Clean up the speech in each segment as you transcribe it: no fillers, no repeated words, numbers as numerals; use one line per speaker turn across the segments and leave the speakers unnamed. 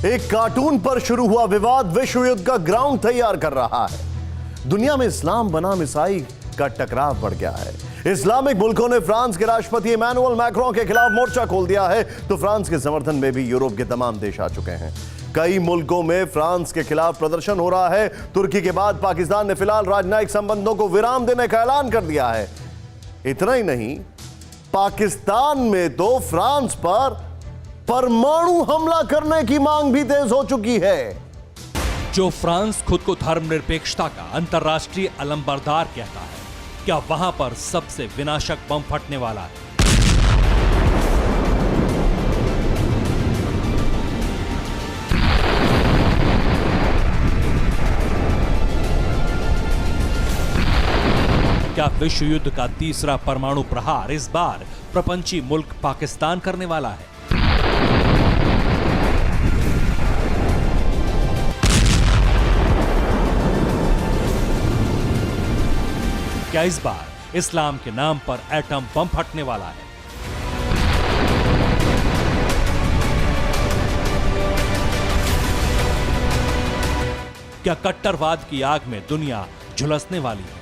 एक कार्टून पर शुरू हुआ विवाद विश्व युद्ध का ग्राउंड तैयार कर रहा है। दुनिया में इस्लाम बनाम ईसाई का टकराव बढ़ गया है। इस्लामिक मुल्कों ने फ्रांस के राष्ट्रपति इमैनुअल मैक्रों के खिलाफ मोर्चा खोल दिया है, तो फ्रांस के समर्थन में भी यूरोप के तमाम देश आ चुके हैं। कई मुल्कों में फ्रांस के खिलाफ प्रदर्शन हो रहा है। तुर्की के बाद पाकिस्तान ने फिलहाल राजनयिक संबंधों को विराम देने का ऐलान कर दिया है। इतना ही नहीं, पाकिस्तान में तो फ्रांस पर परमाणु हमला करने की मांग भी तेज हो चुकी है।
जो फ्रांस खुद को धर्मनिरपेक्षता का अंतर्राष्ट्रीय अलंबरदार कहता है, क्या वहां पर सबसे विनाशक बम फटने वाला है? क्या विश्व युद्ध का तीसरा परमाणु प्रहार इस बार प्रपंची मुल्क पाकिस्तान करने वाला है? क्या इस बार इस्लाम के नाम पर एटम बम फटने वाला है? क्या कट्टरवाद की आग में दुनिया झुलसने वाली है?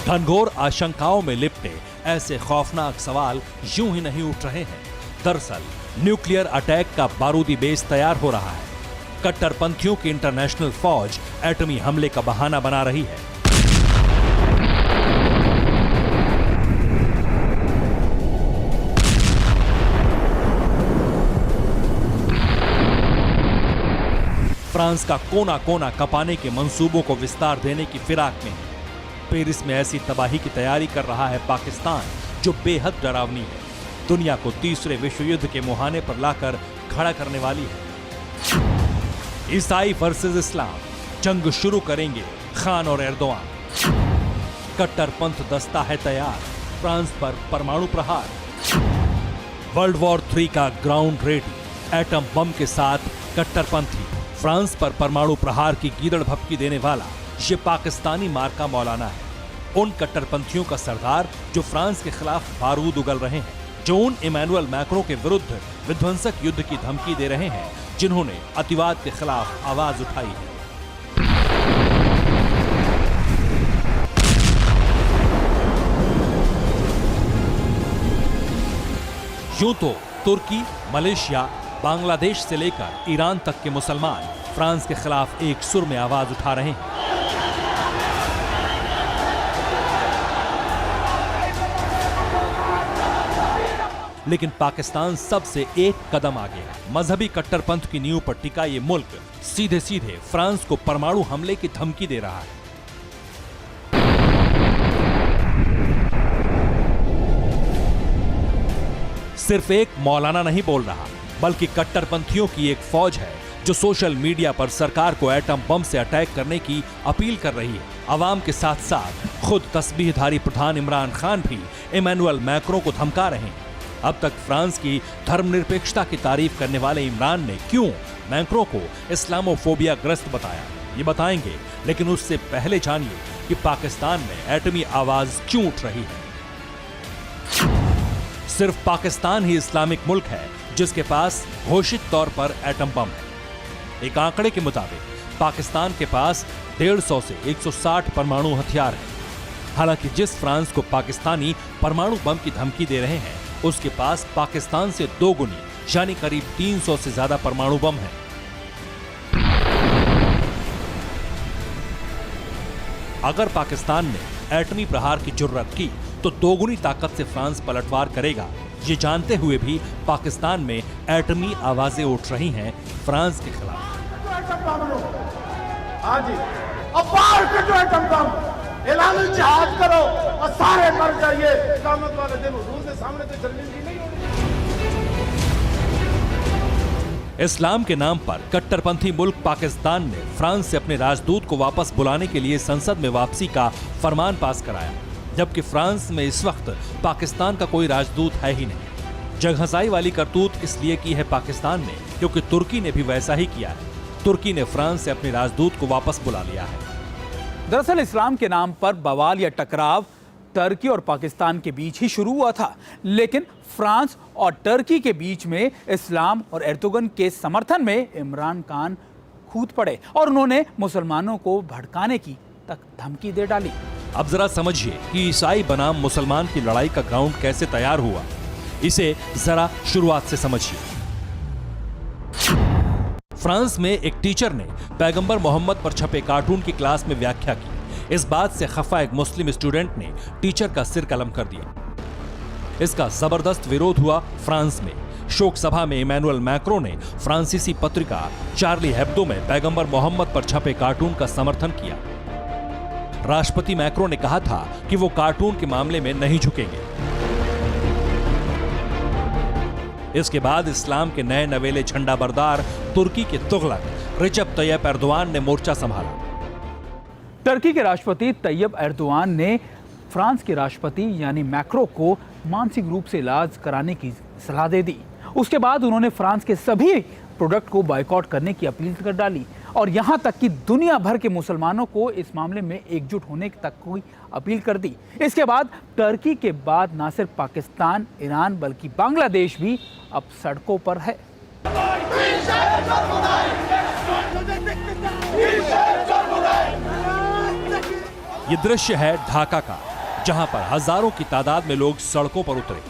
घनघोर आशंकाओं में लिपटे ऐसे खौफनाक सवाल यूं ही नहीं उठ रहे हैं। दरअसल न्यूक्लियर अटैक का बारूदी बेस तैयार हो रहा है। कट्टरपंथियों की इंटरनेशनल फौज एटमी हमले का बहाना बना रही है। फ्रांस का कोना कोना कपाने के मंसूबों को विस्तार देने की फिराक में है। पेरिस में ऐसी तबाही की तैयारी कर रहा है पाकिस्तान, जो बेहद डरावनी है। दुनिया को तीसरे विश्व युद्ध के मुहाने पर लाकर खड़ा करने वाली है। ईसाई वर्सेस इस्लाम, जंग शुरू करेंगे खान और एर्दोआन। कट्टरपंथ दस्ता है तैयार, फ्रांस पर परमाणु प्रहार। वर्ल्ड वॉर 3 का ग्राउंड रेडी, एटम बम के साथ कट्टरपंथी। फ्रांस पर परमाणु प्रहार की गीदड़ भपकी देने वाला ये पाकिस्तानी मार्का मौलाना है। उन कट्टरपंथियों का सरदार जो फ्रांस के खिलाफ बारूद उगल रहे हैं, जो उन इमैनुअल मैक्रों के विरुद्ध विध्वंसक युद्ध की धमकी दे रहे हैं, जिन्होंने अतिवाद के खिलाफ आवाज उठाई है। यूं तो तुर्की, मलेशिया, बांग्लादेश से लेकर ईरान तक के मुसलमान फ्रांस के खिलाफ एक सुर में आवाज उठा रहे हैं। लेकिन पाकिस्तान सबसे एक कदम आगे है। मजहबी कट्टरपंथ की नींव पर टिका ये मुल्क सीधे सीधे फ्रांस को परमाणु हमले की धमकी दे रहा है। सिर्फ एक मौलाना नहीं बोल रहा, बल्कि कट्टरपंथियों की एक फौज है जो सोशल मीडिया पर सरकार को एटम बम से अटैक करने की अपील कर रही है। अवाम के साथ साथ खुद तस्बीहधारी प्रधान इमरान खान भी इमैनुअल मैक्रों को धमका रहे हैं। अब तक फ्रांस की धर्मनिरपेक्षता की तारीफ करने वाले इमरान ने क्यों मैक्रों को इस्लामोफोबिया ग्रस्त बताया, ये बताएंगे। लेकिन उससे पहले जानिए कि पाकिस्तान में एटमी आवाज क्यों उठ रही है। सिर्फ पाकिस्तान ही इस्लामिक मुल्क है जिसके पास घोषित तौर पर एटम बम है। एक आंकड़े के मुताबिक पाकिस्तान के पास 150 से 160 परमाणु हथियार हैं। हालांकि जिस फ्रांस को पाकिस्तानी परमाणु बम की धमकी दे रहे हैं, उसके पास पाकिस्तान से 2 गुनी यानी करीब 300 से ज्यादा परमाणु बम है। अगर पाकिस्तान ने एटमी प्रहार की जुर्रत की तो 2 गुनी ताकत से फ्रांस पलटवार करेगा। ये जानते हुए भी पाकिस्तान में एटमी आवाजें उठ रही हैं फ्रांस के खिलाफ।
ऐलान जिहाद करो और सारे मर जाइए। क़यामत वाले दिन हुजूर के सामने तो शर्मिंदगी नहीं होगी।
इस्लाम के नाम पर कट्टरपंथी मुल्क पाकिस्तान ने फ्रांस से अपने राजदूत को वापस बुलाने के लिए संसद में वापसी का फरमान पास कराया, जबकि फ्रांस में इस वक्त पाकिस्तान का कोई राजदूत है ही नहीं। जगहंसाई वाली करतूत इसलिए की है पाकिस्तान ने क्योंकि तुर्की ने भी वैसा ही किया है। तुर्की ने फ्रांस से अपने राजदूत को वापस बुला लिया है।
दरअसल इस्लाम के नाम पर बवाल या टकराव टर्की और पाकिस्तान के बीच ही शुरू हुआ था, लेकिन फ्रांस और टर्की के बीच में इस्लाम और एर्दोगन के समर्थन में इमरान खान कूद पड़े और उन्होंने मुसलमानों को भड़काने की तक धमकी दे डाली।
अब जरा समझिए कि ईसाई बनाम मुसलमान की लड़ाई का ग्राउंड कैसे तैयार हुआ। इसे जरा शुरुआत से समझिए। फ्रांस में एक टीचर ने पैगंबर मोहम्मद पर छपे कार्टून की क्लास में व्याख्या की। इस बात से खफा एक मुस्लिम स्टूडेंट ने टीचर का सिर कलम कर दिया। इसका जबरदस्त विरोध हुआ फ्रांस में। शोक सभा में इमैनुअल मैक्रो ने फ्रांसीसी पत्रिका चार्ली हेब्दो में पैगंबर मोहम्मद पर छपे कार्टून का समर्थन किया। राष्ट्रपति मैक्रो ने कहा था कि वो कार्टून के मामले में नहीं झुकेंगे। इसके बाद इस्लाम के नए नवेले झंडा बरदार तुर्की के तुगलक रिजब तैयब एर्दोआन ने मोर्चा संभाला।
टर्की के राष्ट्रपति तैयब एर्दोआन ने फ्रांस के राष्ट्रपति यानी मैक्रो को मानसिक रूप से इलाज कराने की सलाह दे दी। उसके बाद उन्होंने फ्रांस के सभी प्रोडक्ट को बायकॉट करने की अपील कर डाली और यहां तक कि दुनिया भर के मुसलमानों को इस मामले में एकजुट होने तक की अपील कर दी। इसके बाद टर्की के बाद न सिर्फ पाकिस्तान, ईरान बल्कि बांग्लादेश भी अब सड़कों पर है।
ये दृश्य है ढाका का, जहां पर हजारों की तादाद में लोग सड़कों पर उतरे।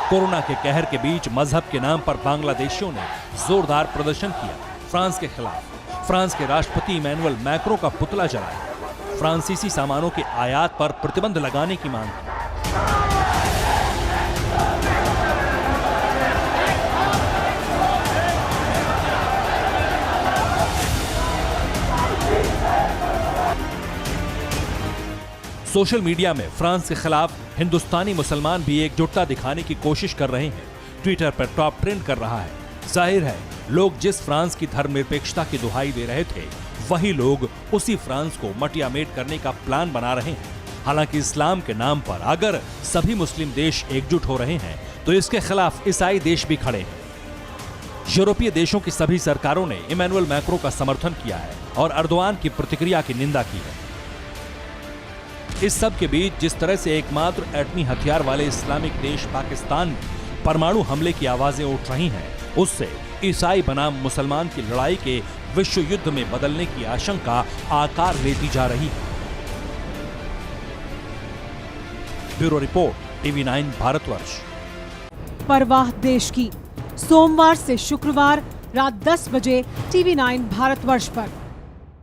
कोरोना के कहर के बीच मजहब के नाम पर बांग्लादेशियों ने जोरदार प्रदर्शन किया फ्रांस के खिलाफ। फ्रांस के राष्ट्रपति इमैनुअल मैक्रो का पुतला जलाया। फ्रांसीसी सामानों के आयात पर प्रतिबंध लगाने की मांग की। सोशल मीडिया में फ्रांस के खिलाफ हिंदुस्तानी मुसलमान भी एकजुटता दिखाने की कोशिश कर रहे हैं। ट्विटर पर टॉप ट्रेंड कर रहा है। जाहिर है, लोग जिस फ्रांस की धर्मनिरपेक्षता की दुहाई दे रहे थे, वही लोग उसी फ्रांस को मटियामेट करने का प्लान बना रहे हैं। हालांकि इस्लाम के नाम पर अगर सभी मुस्लिम देश एकजुट हो रहे हैं, तो इसके खिलाफ ईसाई देश भी खड़े हैं। यूरोपीय देशों की सभी सरकारों ने इमैनुअल मैक्रो का समर्थन किया है और एर्दोआन की प्रतिक्रिया की निंदा की है। इस सब के बीच जिस तरह से एकमात्र एटमी हथियार वाले इस्लामिक देश पाकिस्तान में परमाणु हमले की आवाजें उठ रही हैं, उससे ईसाई बनाम मुसलमान की लड़ाई के विश्व युद्ध में बदलने की आशंका आकार लेती जा रही है। Bureau report, TV9 Bharatvarsh.
परवाह देश की, सोमवार से शुक्रवार रात 10 बजे TV9 भारतवर्ष पर।